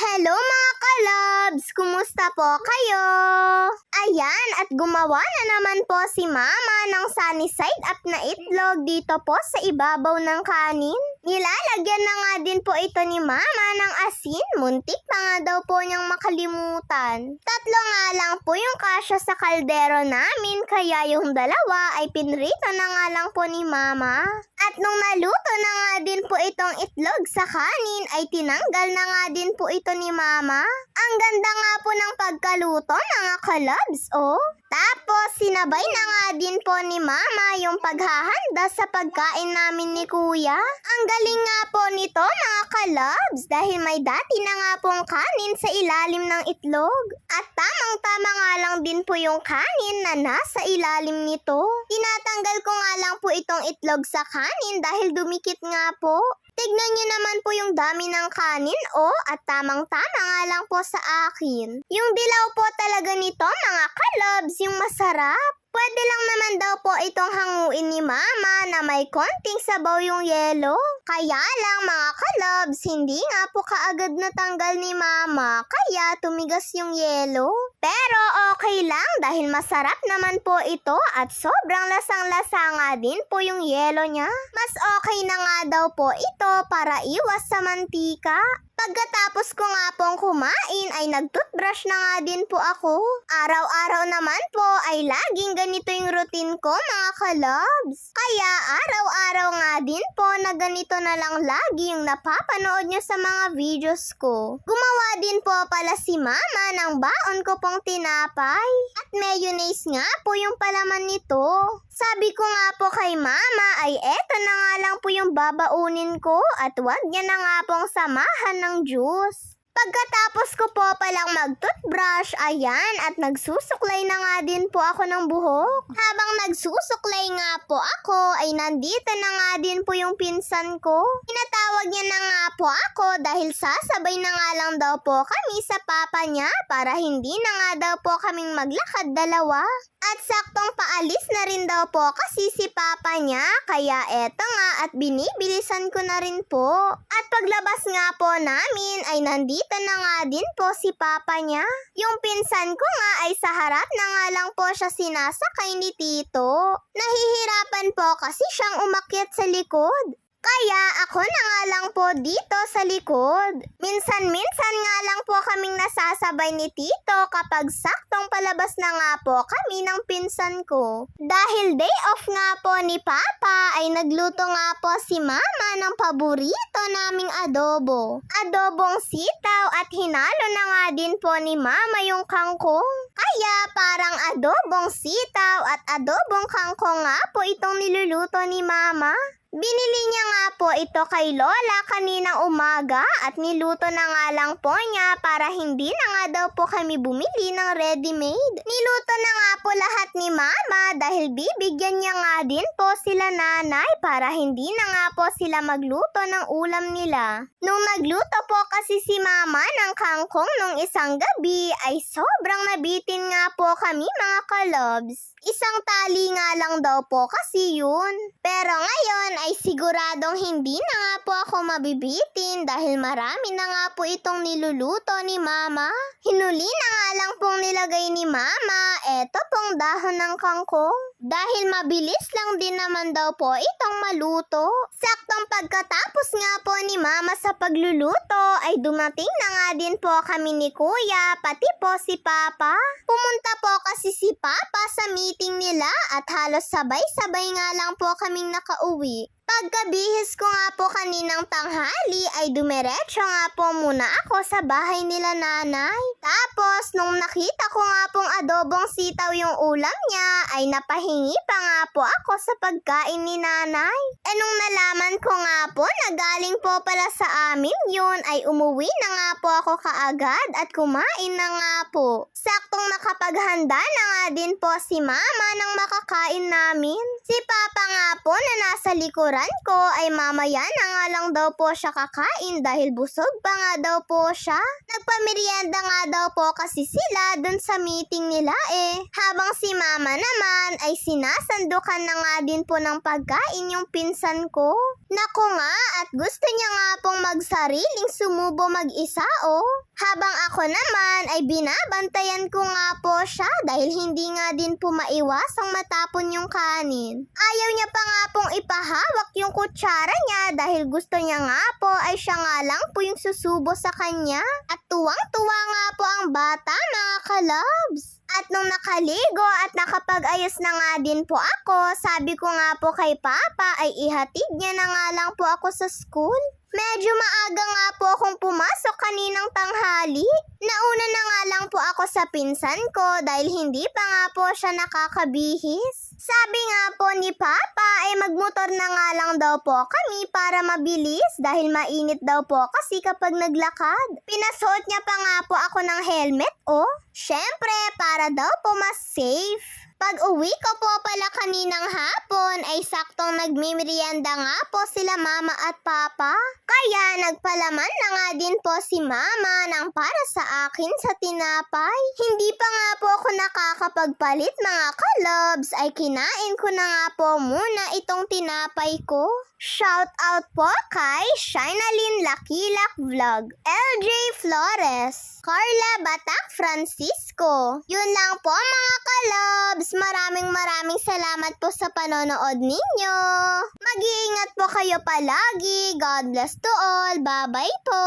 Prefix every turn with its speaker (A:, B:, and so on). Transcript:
A: Hello mga kalabs! Kumusta po kayo? Ayan, at gumawa na naman po si Mama ng sunny side up na itlog dito po sa ibabaw ng kanin. Nilalagyan na nga din po ito ni Mama ng asin. Muntik pa nga daw po niyang makalimutan. Tatlo nga lang po yung kasya sa kaldero namin, kaya yung dalawa ay pinrito na nga lang po ni Mama. At nung naluto na nga din po itong itlog sa kanin, ay tinanggal na nga din po ito ni Mama. Ang ganda nga po ng pagkaluto, mga kalabs, oh. Tapos, sinabay na nga din po ni Mama yung paghahanda sa pagkain namin ni Kuya. Ang galing nga po nito, mga kalabs, dahil may dati na nga pong kanin sa ilalim ng itlog. At tamang-tama nga lang din po yung kanin na nasa ilalim nito. Tinatanggal ko nga lang po itong itlog sa kanin dahil dumikit nga po. Tignan niyo naman po yung dami ng kanin, oh, at tamang-tama nga lang po sa akin. Yung dilaw po talaga nito, mga kalabs, yung masarap. Pwede lang naman daw po itong hanguin ni Mama na may konting sabaw yung yelo. Kaya lang, mga kalabs, hindi nga po kaagad natanggal ni Mama, kaya tumigas yung yelo. Pero okay lang dahil masarap naman po ito at sobrang lasang-lasa nga din po yung yelo niya. Mas okay na nga daw po ito para iwas sa mantika. Pagkatapos ko nga pong kumain ay nag-toothbrush na nga din po ako. Araw-araw naman po ay laging ganito yung routine ko, mga kalabs. Kaya araw-araw nga din po na ganito na lang lagi yung napapanood nyo sa mga videos ko. Gumawa din po pala si Mama ng baon ko pong tinapay. At mayonnaise nga po yung palaman nito. Sabi ko nga po kay Mama ay eto na nga lang po yung babaunin ko at wag niya na nga pong samahan ng juice. Pagkatapos ko po palang mag-toothbrush, ayan, at nagsusuklay na nga din po ako ng buhok. Habang nagsusuklay nga po ako, ay nandito na nga din po yung pinsan ko. Tinatawag niya na nga po ako dahil sasabay na nga lang daw po kami sa papa niya para hindi na nga daw po kaming maglakad dalawa. At saktong paalis na rin daw po kasi si papa niya, kaya eto nga at binibilisan ko na rin po. At paglabas nga po namin ay nandito na nga din po si papa niya. Yung pinsan ko nga ay sa harap na nga lang po siya sinasakay ni Tito. Nahihirapan po kasi siyang umakyat sa likod. Kaya ako na nga lang po dito sa likod. Minsan-minsan nga lang po kaming nasasabay ni Tito kapag saktong palabas na nga po kami ng pinsan ko. Dahil day off nga po ni Papa ay nagluto nga po si Mama ng paborito naming adobo. Adobong sitaw at hinalo na nga din po ni Mama yung kangkong. Kaya parang adobong sitaw at adobong kangkong nga po itong niluluto ni Mama. Binili niya nga po ito kay Lola kaninang umaga at niluto na nga lang po niya para hindi na nga daw po kami bumili ng ready-made. Niluto na nga po lahat ni Mama dahil bibigyan niya nga din po sila nanay para hindi na nga po sila magluto ng ulam nila. Nung nagluto po kasi si Mama ng kangkong nung isang gabi ay sobrang nabitin nga po kami, mga kalobs. Isang tali nga lang daw po kasi yun. Pero ngayon ay siguradong hindi na nga po ako mabibitin dahil marami na nga po itong niluluto ni Mama. Hinuli na nga lang pong nilagay ni Mama eto pong dahon ng kangkong. Dahil mabilis lang din naman daw po itong maluto. Saktong pagkatapos nga po ni Mama sa pagluluto ay dumating na nga din po kami ni Kuya pati po si Papa. Pumunta po kasi si Papa sa meeting nila at halos sabay-sabay nga lang po kaming nakauwi. Pagkabihis ko nga po kaninang tanghali ay dumiretso nga po muna ako sa bahay nila nanay. Tapos nung nakita ko nga pong adobong sitaw yung ulam niya ay napahingi pa nga po ako sa pagkain ni nanay. Nung nalaman ko nga po na galing po pala sa amin yun ay umuwi na nga po ako kaagad at kumain na nga po. Saktong nakapaghanda na nga din po si Mama ng makakain namin. Si Papa nga po na nasa likuran pinsan ko ay mamaya na nga lang daw po siya kakain dahil busog pa nga daw po siya. Nagpamerienda nga daw po kasi sila dun sa meeting nila eh. Habang si mama naman ay sinasandukan na nga din po ng pagkain yung pinsan ko. Naku nga, at gusto niya nga pong magsariling sumubo mag-isa oh. Habang ako naman ay binabantayan ko nga po siya dahil hindi nga din po maiwasang matapon yung kanin. Ayaw niya pa nga pong ipahawak yung kutsara niya dahil gusto niya nga po ay siya nga lang po yung susubo sa kanya. At tuwang-tuwa nga po ang bata mga kalabs. At nung nakaligo at nakapag-ayos na nga din po ako, sabi ko nga po kay Papa ay ihatid niya na nga lang po ako sa school. Medyo maaga nga po akong pumasok kaninang tanghali. Nauna na nga lang po ako sa pinsan ko dahil hindi pa nga po siya nakakabihis. Sabi nga po ni Papa ay magmotor na nga lang daw po kami para mabilis dahil mainit daw po kasi kapag naglakad. Pinasuot niya pa nga po ako ng helmet oh. Syempre para daw po mas safe. Pag uwi ko po pala kaninang hapon ay saktong nagmimerienda nga po sila mama at papa. Kaya nagpalaman na nga din po si mama ng para sa akin sa tinapay. Hindi pa nga po ako nakakapagpalit mga kalabs ay kinain ko na nga po muna itong tinapay ko. Shout out po kay Shinalyn Lakilak Vlog, LJ Flores, Carla Batak Francisco. Yun lang po mga kalabs. Maraming salamat po sa panonood ninyo. Mag-iingat po kayo palagi. God bless to all. Bye-bye po.